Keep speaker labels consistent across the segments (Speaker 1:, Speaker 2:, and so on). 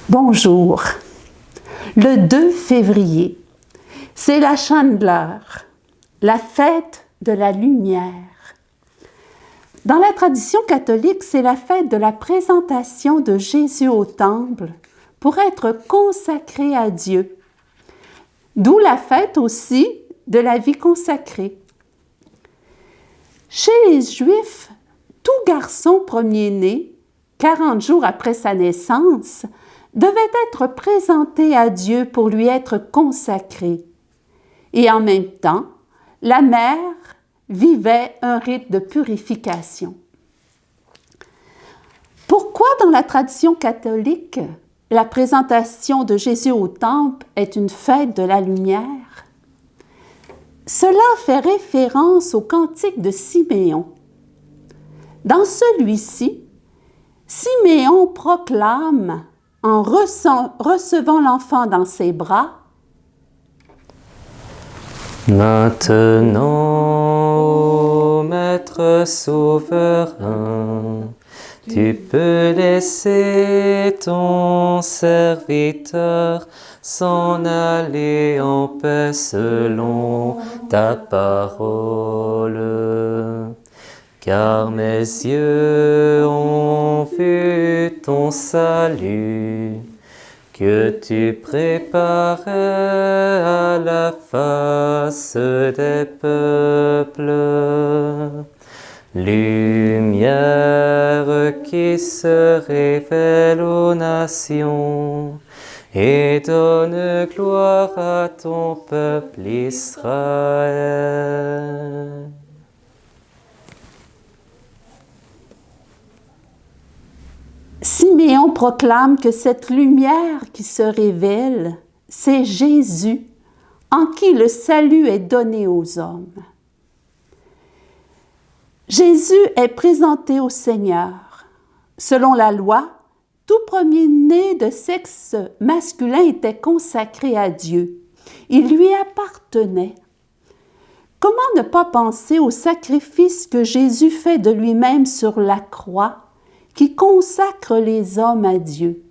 Speaker 1: Bonjour. Le 2 février, c'est la Chandeleur, la fête de la lumière. Dans la tradition catholique, c'est la fête de la présentation de Jésus au temple pour être consacré à Dieu. D'où la fête aussi de la vie consacrée. Chez les Juifs, tout garçon premier-né, 40 jours après sa naissance, devait être présenté à Dieu pour lui être consacré. Et en même temps, la mère vivait un rite de purification. Pourquoi dans la tradition catholique, la présentation de Jésus au temple est une fête de la lumière? Cela fait référence au cantique de Siméon. Dans celui-ci, Siméon proclame, en recevant l'enfant dans ses bras,
Speaker 2: « Maintenant, ô Maître souverain, tu peux laisser ton serviteur s'en aller en paix selon ta parole. Car mes yeux ont vu ton salut, que tu préparais à la face des peuples. Lumière qui se révèle aux nations et donne gloire à ton peuple Israël. »
Speaker 1: Siméon proclame que cette lumière qui se révèle, c'est Jésus, en qui le salut est donné aux hommes. Jésus est présenté au Seigneur. Selon la loi, tout premier-né de sexe masculin était consacré à Dieu. Il lui appartenait. Comment ne pas penser au sacrifice que Jésus fait de lui-même sur la croix, qui consacre les hommes à Dieu?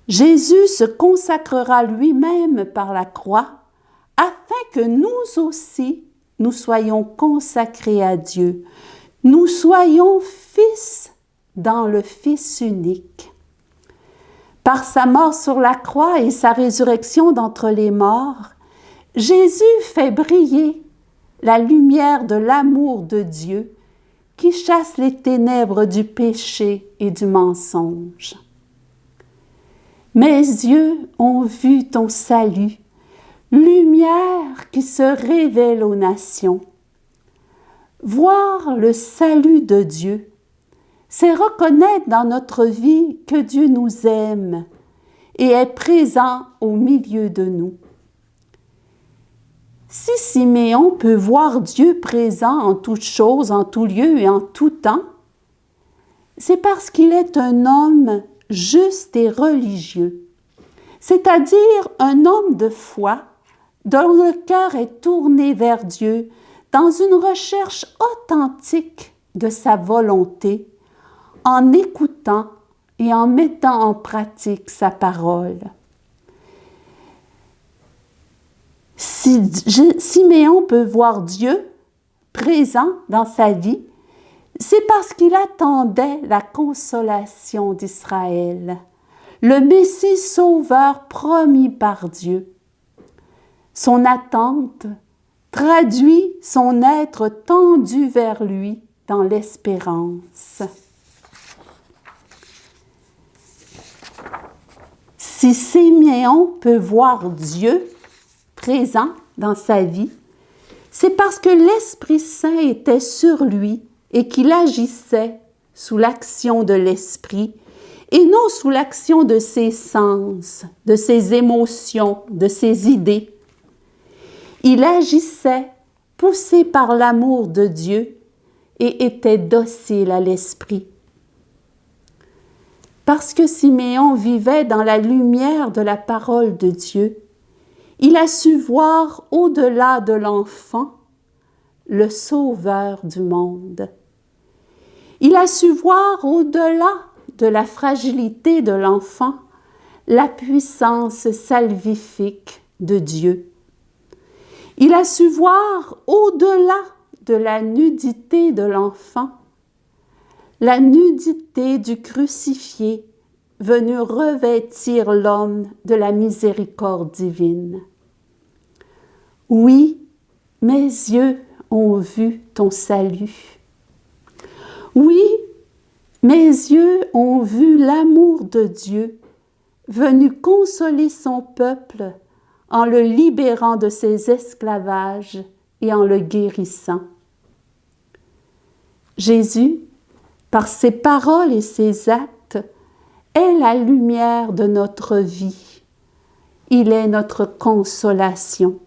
Speaker 1: Jésus se consacrera lui-même par la croix, afin que nous aussi, nous soyons consacrés à Dieu. Nous soyons fils dans le Fils unique. Par sa mort sur la croix et sa résurrection d'entre les morts, Jésus fait briller la lumière de l'amour de Dieu qui chasse les ténèbres du péché et du mensonge. Mes yeux ont vu ton salut, lumière qui se révèle aux nations. Voir le salut de Dieu, c'est reconnaître dans notre vie que Dieu nous aime et est présent au milieu de nous. Si Siméon peut voir Dieu présent en toutes choses, en tout lieu et en tout temps, c'est parce qu'il est un homme juste et religieux, c'est-à-dire un homme de foi dont le cœur est tourné vers Dieu dans une recherche authentique de sa volonté, en écoutant et en mettant en pratique sa parole. Si Siméon peut voir Dieu présent dans sa vie, c'est parce qu'il attendait la consolation d'Israël, le Messie sauveur promis par Dieu. Son attente traduit son être tendu vers lui dans l'espérance. Si Siméon peut voir Dieu présent dans sa vie, c'est parce que l'Esprit Saint était sur lui et qu'il agissait sous l'action de l'Esprit et non sous l'action de ses sens, de ses émotions, de ses idées. Il agissait poussé par l'amour de Dieu et était docile à l'Esprit. Parce que Siméon vivait dans la lumière de la parole de Dieu, il a su voir au-delà de l'enfant le Sauveur du monde. Il a su voir au-delà de la fragilité de l'enfant la puissance salvifique de Dieu. Il a su voir au-delà de la nudité de l'enfant, la nudité du crucifié venu revêtir l'homme de la miséricorde divine. Oui, mes yeux ont vu ton salut. Oui, mes yeux ont vu l'amour de Dieu venu consoler son peuple en le libérant de ses esclavages et en le guérissant. Jésus, par ses paroles et ses actes, est la lumière de notre vie. Il est notre consolation.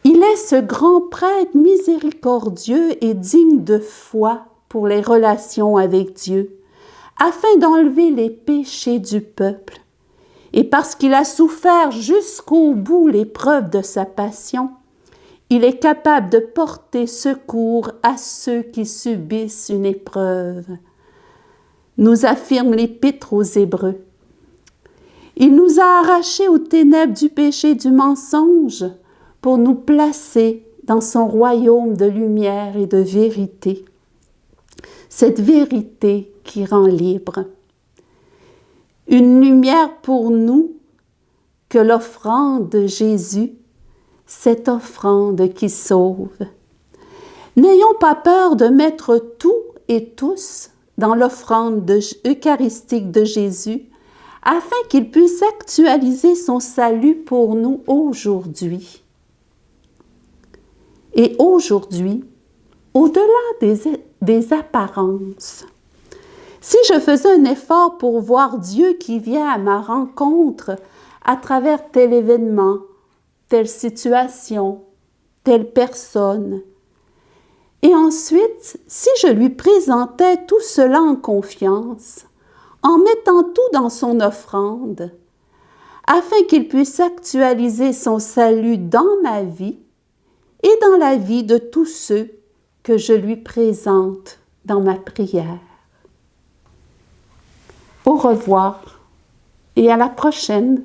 Speaker 1: Il est ce grand prêtre miséricordieux et digne de foi pour les relations avec Dieu, afin d'enlever les péchés du peuple. Et parce qu'il a souffert jusqu'au bout l'épreuve de sa passion, il est capable de porter secours à ceux qui subissent une épreuve, nous affirme l'Épître aux Hébreux. Il nous a arrachés aux ténèbres du péché et du mensonge pour nous placer dans son royaume de lumière et de vérité. Cette vérité qui rend libre. Une lumière pour nous que l'offrande de Jésus, cette offrande qui sauve. N'ayons pas peur de mettre tout et tous dans l'offrande eucharistique de Jésus, afin qu'il puisse actualiser son salut pour nous aujourd'hui. Et aujourd'hui, au-delà des apparences, si je faisais un effort pour voir Dieu qui vient à ma rencontre à travers tel événement, telle situation, telle personne, et ensuite, si je lui présentais tout cela en confiance, en mettant tout dans son offrande, afin qu'il puisse actualiser son salut dans ma vie et dans la vie de tous ceux que je lui présente dans ma prière. Au revoir et à la prochaine.